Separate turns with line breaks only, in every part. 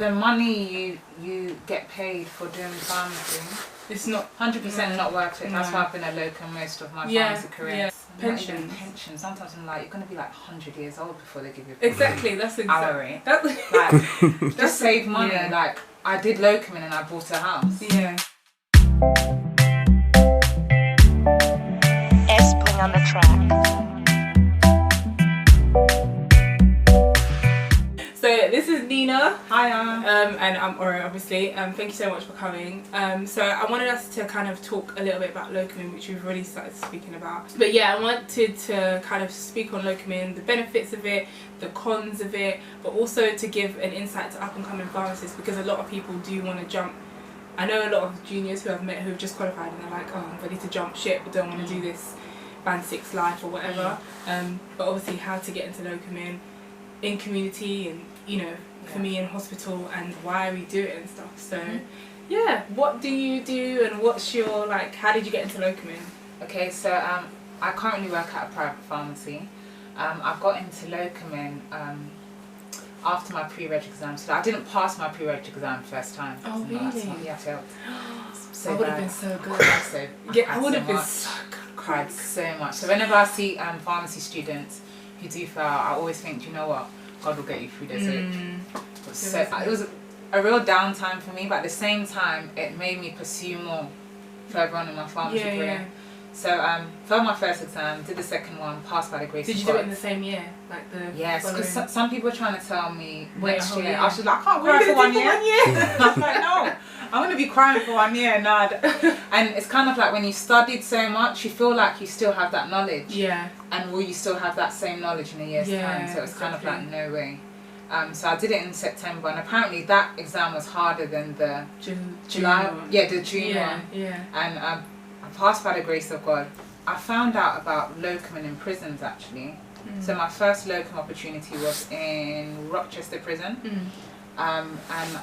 the money you get paid for doing pharmacy,
it's not
100% not worth it.
No.
That's why I've been a locum most of my pharmacy career.
Yeah.
Pension. Sometimes I'm like, you're gonna be like 100 years old before they give you a
Exactly. That's
salary.
exactly.
Like, just save money.
Yeah.
Like, I did locum and I bought a house.
Yeah.
Spring on the track.
So this is Nina.
Hiya.
And I'm Ora, obviously. Thank you so much for coming. So I wanted us to kind of talk a little bit about locuming, which we've already started speaking about. But yeah, I wanted to kind of speak on locuming, the benefits of it, the cons of it, but also to give an insight to up and coming pharmacists, because a lot of people do want to jump. I know a lot of juniors who I've met who've just qualified and they're like, oh, I'm ready to jump ship, but don't want to do this band 6 life or whatever. But obviously how to get into locuming in community and, you know, for me in hospital and why we do it and stuff. So yeah, what do you do and what's your, like, how did you get into locuming?
Okay, so I currently work at a private pharmacy. I got into locuming after my pre-reg exam. So I didn't pass my pre-reg exam first time.
Oh,
No, that's
really?
not- yeah, I failed. So
I would have
bad.
been so good.
So
Yeah, I would have been
much.
so good.
Cried so much. So whenever I see pharmacy students who do fail, I always think, you know what, God will get you through this. So it was a real downtime for me, but at the same time, it made me pursue more further on in my pharmacy career.
Yeah.
So failed my first exam, did the second one, passed by the grace
Did
of
you
God.
do it in the same year? Like the
Yes, because
following-
some people were trying to tell me
Wait,
next
a whole
year.
year.
I was just like, I can't
We're
cry
gonna
for 1
do
year.
1 year.
I was like, no, I'm going to be crying for 1 year. No, and it's kind of like when you studied so much, you feel like you still have that knowledge.
Yeah.
And will you still have that same knowledge in a year's time? So it's kind of like, no way. So I did it in September, and apparently that exam was harder than the July.
one.
Yeah, the June one.
Yeah.
And I passed by the grace of God. I found out about locuming in prisons actually. So my first locum opportunity was in Rochester prison. And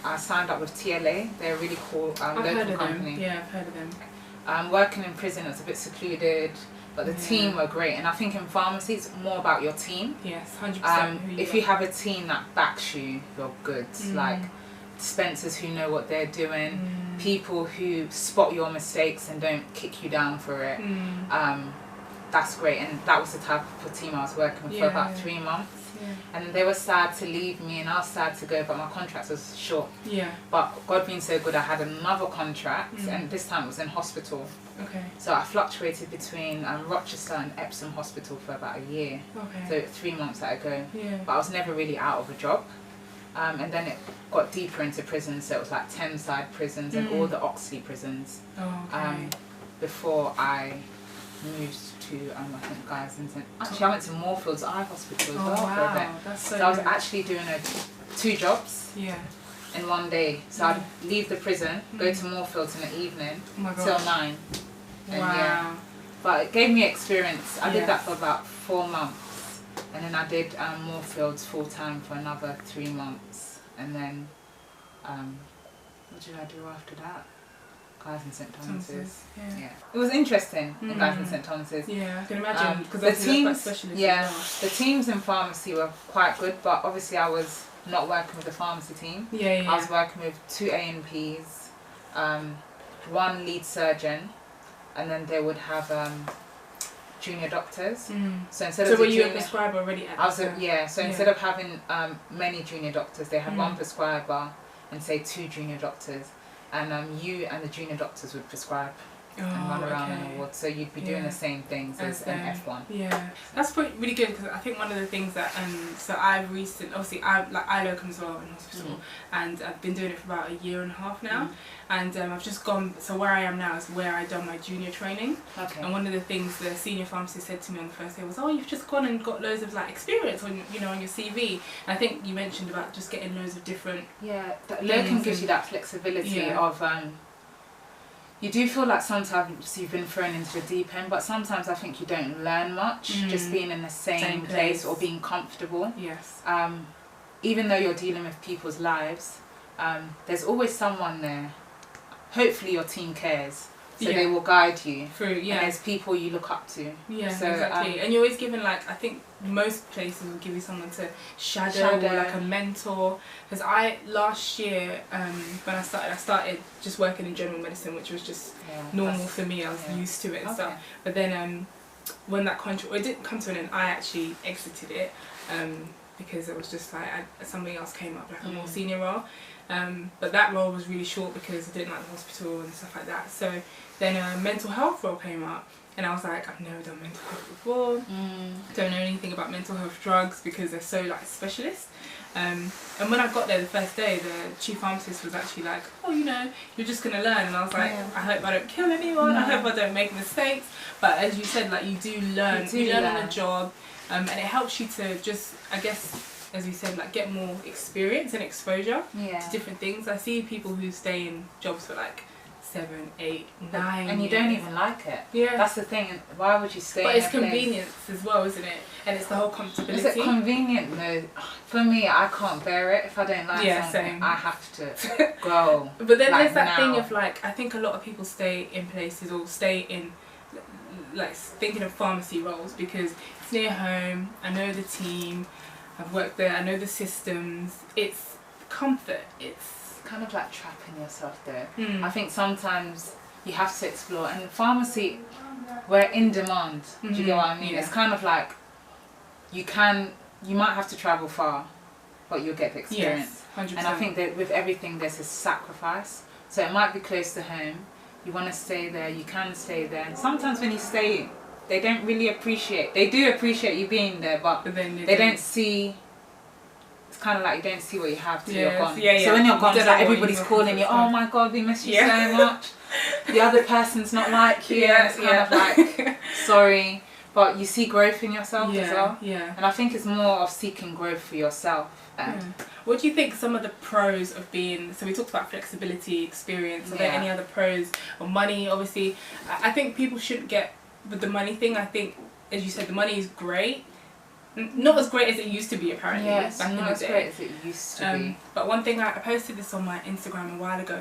I signed up with TLA. They're a really cool
I've heard
local
of
company.
them. Yeah, I've heard of them.
Working in prison, it was a bit secluded, but the team were great. And I think in pharmacy, it's more about your team.
Yes, 100%.
If you have a team that backs you, you're good. Like dispensers who know what they're doing, people who spot your mistakes and don't kick you down for it. That's great. And that was the type of team I was working with for about 3 months. And they were sad to leave me and I was sad to go, but my contract was short. But God being so good, I had another contract and this time it was in hospital.
Okay.
So I fluctuated between Rochester and Epsom Hospital for about a year.
Okay.
So 3 months that ago.
Yeah.
But I was never really out of a job. And then it got deeper into prisons, so it was like Thameside prisons and all the Oxley prisons.
Oh, okay.
Before I moved to, I think, Guys and St. Actually, I went to Moorfields Eye Hospital as well for a bit.
That's
So I was actually doing 2 jobs in one day. So I'd leave the prison, go to Moorfields in the evening till 9. And but it gave me experience. I did that for about 4 months. And then I did Moorfields full time for another 3 months. And then, what did I do after that? Guys and St. Thomas's. Yeah. It was interesting in Guys and St. Thomas's.
Yeah, I can imagine. Because
the teams,
the
teams in pharmacy were quite good, but obviously I was not working with the pharmacy team. I was working with 2 A&Ps, 1 lead surgeon, and then they would have junior doctors. So instead of
were you a prescriber already at
so instead of having many junior doctors, they had 1 prescriber and say 2 junior doctors. And you and the junior doctors would prescribe and run around in the ward. So you'd be doing the same things as an F1.
Yeah, that's really good, because I think one of the things that so I've obviously I locum as well in hospital, and I've been doing it for about 1.5 years now, and I've just gone. So where I am now is where I done my junior training. And one of the things the senior pharmacist said to me on the first day was, "Oh, you've just gone and got loads of like experience on on your CV." And I think you mentioned about just getting loads of different.
Yeah, locum gives you that flexibility of. You do feel like sometimes you've been thrown into the deep end, but sometimes I think you don't learn much just being in the same place or being comfortable.
Yes.
Even though you're dealing with people's lives, there's always someone there. Hopefully your team cares, So they will guide you
through. Yeah.
And there's people you look up to.
Yeah,
so,
exactly. And you're always given, like, I think most places will give you someone to shadow. Or like a mentor. Because last year, when I started just working in general medicine, which was just normal for me. I was used to it and stuff. But then when that contract, it didn't come to an end, I actually exited it because it was just like something else came up, like a more senior role. But that role was really short because I didn't like the hospital and stuff like that. So then a mental health role came up, and I was like, I've never done mental health before. Don't know anything about mental health drugs because they're so like specialist. And when I got there the first day, the chief pharmacist was actually like, oh, you know, you're just gonna learn. And I was like, I hope I don't kill anyone. I hope I don't make mistakes. But as you said, like, you do learn. You learn on the job, and it helps you to just, I guess, as you said, like, get more experience and exposure to different things. I see people who stay in jobs for like 7, 8, 9
and you don't even like it. That's the thing. Why would you stay?
But it's convenience as well, isn't it? And it's the whole comfortability.
Is it convenient? No. For me, I can't bear it. If I don't like something,
same.
I have to go.
But then there's that thing of, like, I think a lot of people stay in places or stay in, like, thinking of pharmacy roles because it's near home. I know the team. I've worked there. I know the systems. It's comfort. It's
kind of like trapping yourself there. I think sometimes you have to explore, and pharmacy, we're in demand. Do you get what I mean? It's kind of like you might have to travel far, but you'll get the experience.
100%.
And I think that with everything there's a sacrifice. So it might be close to home, you want to stay there, you can stay there, and sometimes when you stay, they don't really appreciate, they do appreciate you being there, but then they don't see. It's kind of like you don't see what you have till you're gone. So when you're gone, it's like everybody's calling you, oh my god, we miss you so much. The other person's not like you. And it's kind of like, sorry. But you see growth in yourself as well. And I think it's more of seeking growth for yourself.
What do you think some of the pros of being, so we talked about flexibility, experience, are there any other pros? Or money, obviously. I think people shouldn't get with the money thing. I think, as you said, the money is great. Not as great as it used to be, apparently.
Yes,
back
not
in the
as
day.
great as it used to be.
But one thing, I posted this on my Instagram a while ago,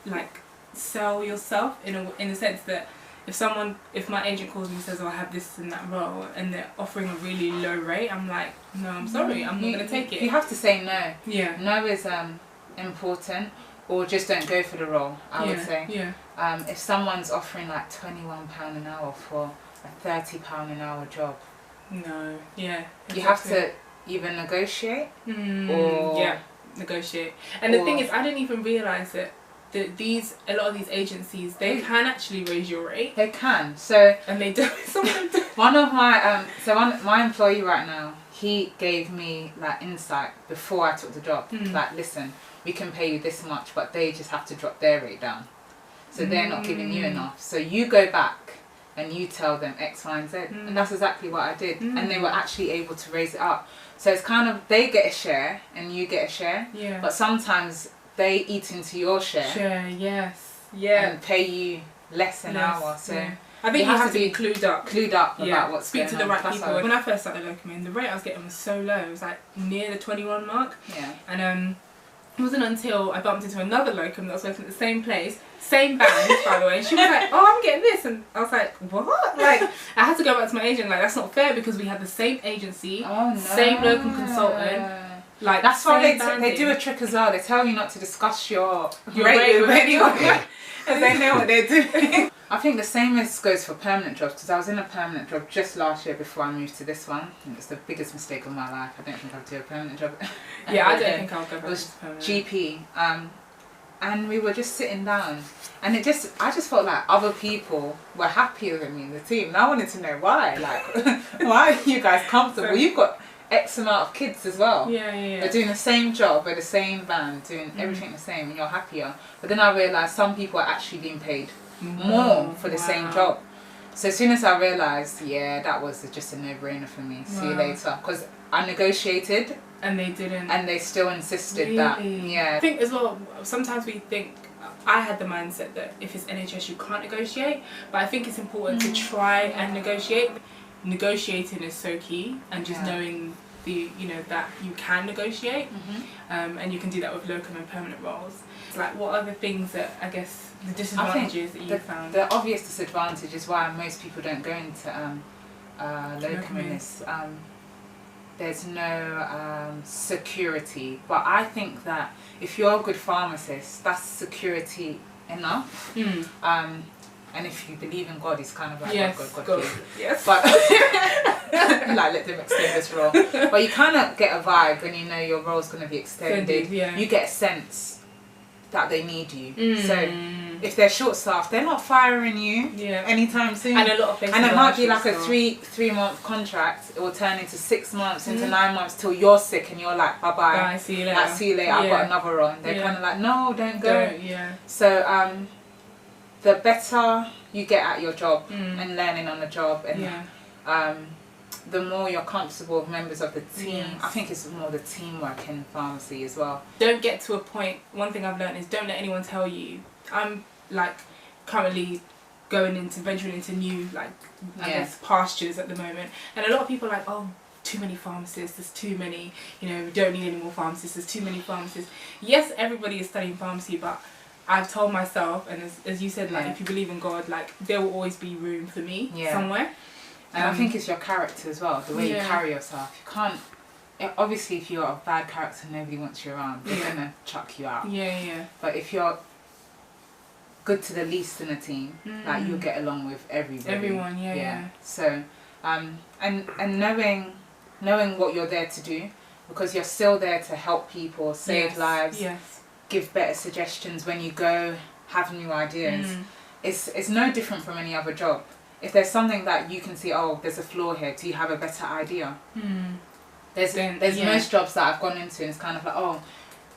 like sell yourself in the sense that if my agent calls me and says, oh, I have this and that role, and they're offering a really low rate, I'm like, no, I'm sorry, I'm not going to take it.
You have to say no.
Yeah.
No is important, or just don't go for the role, I would say.
Yeah.
If someone's offering like £21 an hour for a £30 an hour job,
no. Yeah.
Exactly. You have to either negotiate or
negotiate. And the thing is, I didn't even realise that a lot of these agencies, they can actually raise your rate.
They can. So
and they do. Some of them do.
One of my my employee right now, he gave me like insight before I took the job. Like, listen, we can pay you this much, but they just have to drop their rate down. So they're not giving you enough. So you go back and you tell them X, Y, and Z. And that's exactly what I did. And they were actually able to raise it up. So it's kind of, they get a share and you get a share.
Yeah.
But sometimes they eat into your share.
Share, yes. Yeah.
And pay you less an hour. So
I think you have to be clued up.
Clued up about what's going on.
Speak to the right people. When I first started locuming, the rate I was getting was so low. It was like near the 21 mark.
Yeah.
And it wasn't until I bumped into another locum that was working at the same place, same band, by the way. She was like, oh, I'm getting this. And I was like, what? Like, I had to go back to my agent, like, that's not fair because we had the same agency, same locum consultant. Like,
that's why they do a trick as well. They tell you not to discuss your
rate with anyone.
Because they know what they're doing. I think the same goes for permanent jobs, because I was in a permanent job just last year before I moved to this one. And it's the biggest mistake of my life. I don't think I'll do a permanent job.
Yeah, I don't think I'll go back to permanent.
GP. And we were just sitting down, and I just felt like other people were happier than me in the team, and I wanted to know why. Like, why are you guys comfortable? You've got X amount of kids as well.
Yeah.
They're doing the same job, they're the same band, doing everything the same, and you're happier. But then I realised some people are actually being paid more for the same job. So as soon as I realised, that was just a no-brainer for me. See you later. Because I negotiated.
And they didn't.
And they still insisted that. Yeah.
I think as well, sometimes we think, I had the mindset that if it's NHS you can't negotiate, but I think it's important to try and negotiate. Negotiating is so key, and just knowing that you can negotiate, and you can do that with locum and permanent roles. So like, what are the things that I guess the disadvantages that you found?
The obvious disadvantage is why most people don't go into locum is there's no security. But I think that if you're a good pharmacist, that's security enough. And if you believe in God, it's kind of like God.
Yes.
But like, let them extend this role. But you kind of get a vibe when you know your role's going to be extended. You get a sense that they need you. So if they're short-staffed, they're not firing you anytime soon.
And a lot of places,
and it might be like a three-month contract. It will turn into 6 months, into 9 months, till you're sick and you're like, bye bye.
See you later.
Like, see you later. I've got another role. And they're kind of like, no, don't go. So the better you get at your job and learning on the job, and the more you're comfortable with members of the team. I think it's more the teamwork in pharmacy as well.
Don't get to a point, one thing I've learned is don't let anyone tell you. I'm like currently venturing into new, like, I guess, pastures at the moment, and a lot of people are like, oh, too many pharmacists, there's too many, we don't need any more pharmacists, there's too many pharmacists. Yes, everybody is studying pharmacy, but I've told myself, and as you said, like, if you believe in God, like, there will always be room for me somewhere.
And I think it's your character as well, the way you carry yourself. You can't, obviously if you're a bad character, nobody wants you around, they're going to chuck you out. But if you're good to the least in a team, like, you'll get along with everybody.
Everyone,
So, and knowing what you're there to do, because you're still there to help people, save lives, give better suggestions when you go, have new ideas. It's no different from any other job. If there's something that you can see, oh, there's a flaw here, do you have a better idea? There's most jobs that I've gone into, and it's kind of like, oh,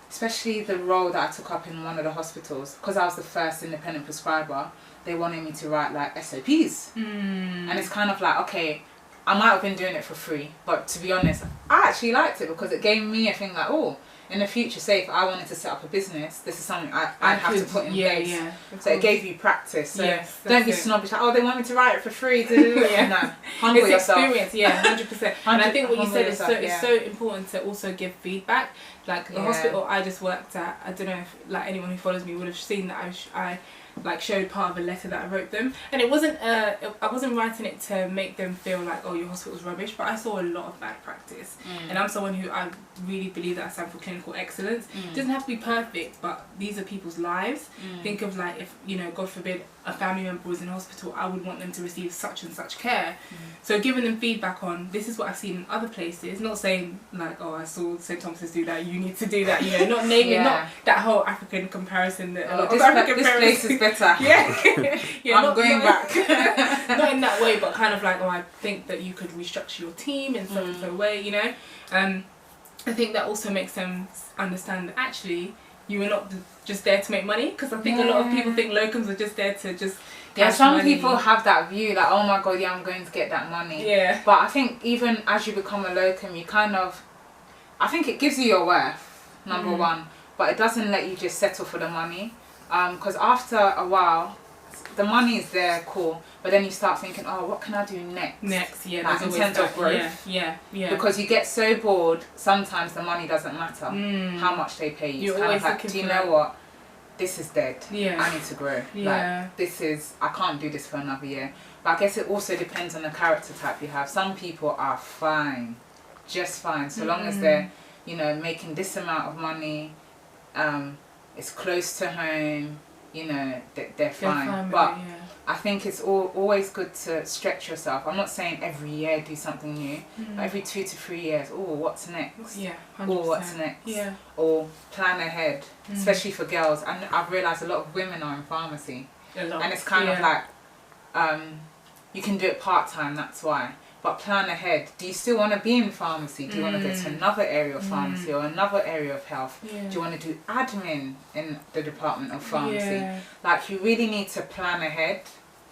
especially the role that I took up in one of the hospitals, because I was the first independent prescriber, they wanted me to write like SOPs. And it's kind of like, okay, I might have been doing it for free, but to be honest, I actually liked it because it gave me a thing like, oh, in the future, say if I wanted to set up a business, this is something I'd have to put in place. So it gave you practice. So don't be snobbish, like, oh, they want me to write it for free. No, humble
it's
yourself.
Experience, 100%. And I think what you said is it's so important to also give feedback. Like the hospital I just worked at, I don't know if like anyone who follows me would have seen that I like showed part of a letter that I wrote them, and it wasn't I wasn't writing it to make them feel like, oh, your hospital's rubbish, but I saw a lot of bad practice, and I'm someone who I really believe that I stand for clinical excellence. It doesn't have to be perfect, but these are people's lives. Think of like, if God forbid a family member was in hospital, I would want them to receive such and such care. So giving them feedback on, this is what I've seen in other places, not saying like, oh, I saw St. Thomas's do that, you need to do that, not naming, not that whole African comparison that a lot of African
this place is better. I'm going back.
Not in that way, but kind of like, oh, I think that you could restructure your team in some sort of way, I think that also makes them understand that actually you were not just there to make money, because I think a lot of people think locums are just there to just
some people have that view like, oh my god, I'm going to get that money. But I think even as you become a locum, you kind of, I think it gives you your worth, number one, but it doesn't let you just settle for the money, because after a while the money is there, cool, but then you start thinking, oh, what can I do next? Like, in terms of growth. Because you get so bored, sometimes the money doesn't matter how much they pay you. It's kind of like, do you know what? This is dead. I need to grow. Like, I can't do this for another year. But I guess it also depends on the character type you have. Some people are fine, just fine, so long as they're, making this amount of money, it's close to home, they're fine. But I think it's always good to stretch yourself. I'm not saying every year do something new, but every 2 to 3 years, oh, what's next?
100%.
Or what's next? Or plan ahead, especially for girls. And I've realised a lot of women are in pharmacy. And it's kind of like, you can do it part-time, that's why. But plan ahead. Do you still want to be in pharmacy? Do you want to go to another area of pharmacy or another area of health? Do you want to do admin in the department of pharmacy? Like, you really need to plan ahead,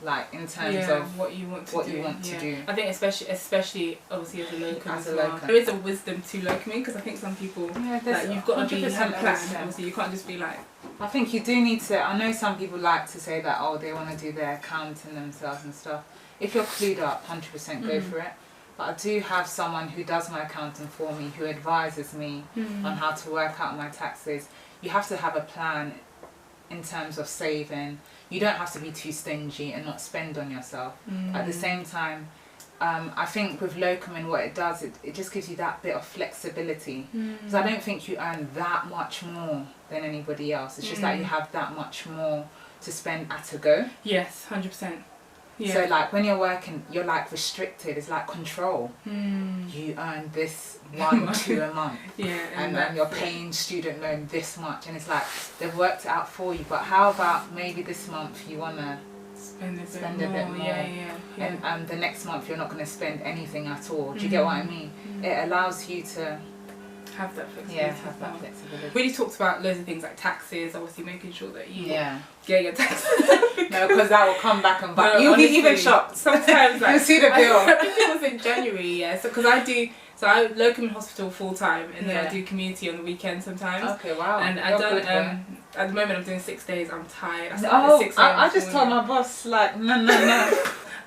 like, in terms of
what you want to
do.
I think especially obviously as a locum as well. There is a wisdom to locuming, because I think some people, like, you've got to have a plan. Obviously, you can't just be like,
I think you do need to, I know some people like to say that, oh, they want to do their accounting themselves and stuff. If you're clued up, 100% go for it. But I do have someone who does my accounting for me, who advises me on how to work out my taxes. You have to have a plan in terms of saving. You don't have to be too stingy and not spend on yourself. At the same time, I think with locum and what it does, it just gives you that bit of flexibility. Because I don't think you earn that much more than anybody else. It's just that you have that much more to spend at a go.
Yes, 100%. Yeah.
So like when you're working, you're like restricted. It's like control. You earn this 1-2 a month, and you're paying student loan this much, and it's like they've worked it out for you. But how about maybe this month you wanna spend a bit more, and the next month you're not gonna spend anything at all. Do you get what I mean? It allows you to
have that flexibility.
Yeah, have that flexibility.
We really talked about loads of things like taxes, obviously making sure that you get your taxes.
No, because that will come back and back. You'll be even shocked.
Sometimes like,
you'll see the bill.
I think it was in January, so because I locum in hospital full time, and then I do community on the weekend sometimes.
Okay, wow.
And I've done at the moment I'm doing 6 days. I'm tired.
I just told my boss like no.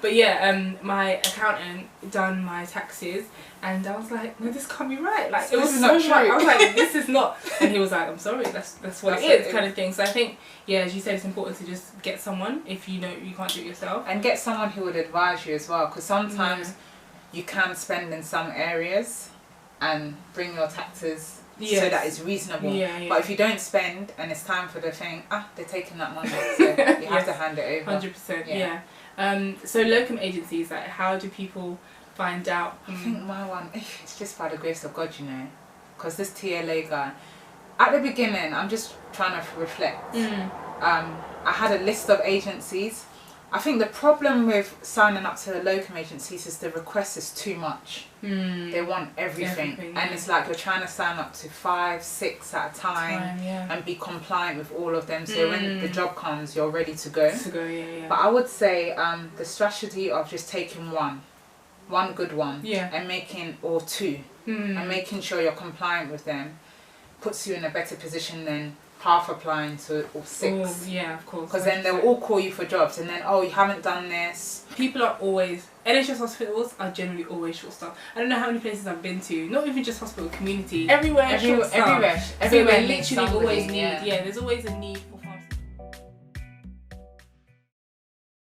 But yeah, my accountant done my taxes, and I was like, no, this can't be right. Like, it was so much. I was like, this is not. And he was like, I'm sorry, that's what it is, kind of thing. So I think, yeah, as you said, it's important to just get someone if you know you can't do it yourself.
And get someone who would advise you as well, because sometimes you can spend in some areas and bring your taxes so that it's reasonable. But if you don't spend and it's time for the thing, they're taking that money, so you have to hand it over.
100%, so locum agencies, like, how do people find out?
I think my one, it's just by the grace of God, you know, because this TLA guy, at the beginning, I'm just trying to reflect. I had a list of agencies. I think the problem with signing up to the locum agencies is the request is too much. They want everything. And it's like you're trying to sign up to 5, 6 at a time and be compliant with all of them, so when the job comes you're ready to go. But I would say the strategy of just taking one good one and making, or 2 and making sure you're compliant with them puts you in a better position than half applying to all 6.
Of course.
Because then they'll all call you for jobs, and then you haven't done this.
People are always, NHS hospitals are generally always short staffed. I don't know how many places I've been to, not even just hospital, community, everywhere literally always need, there's always a need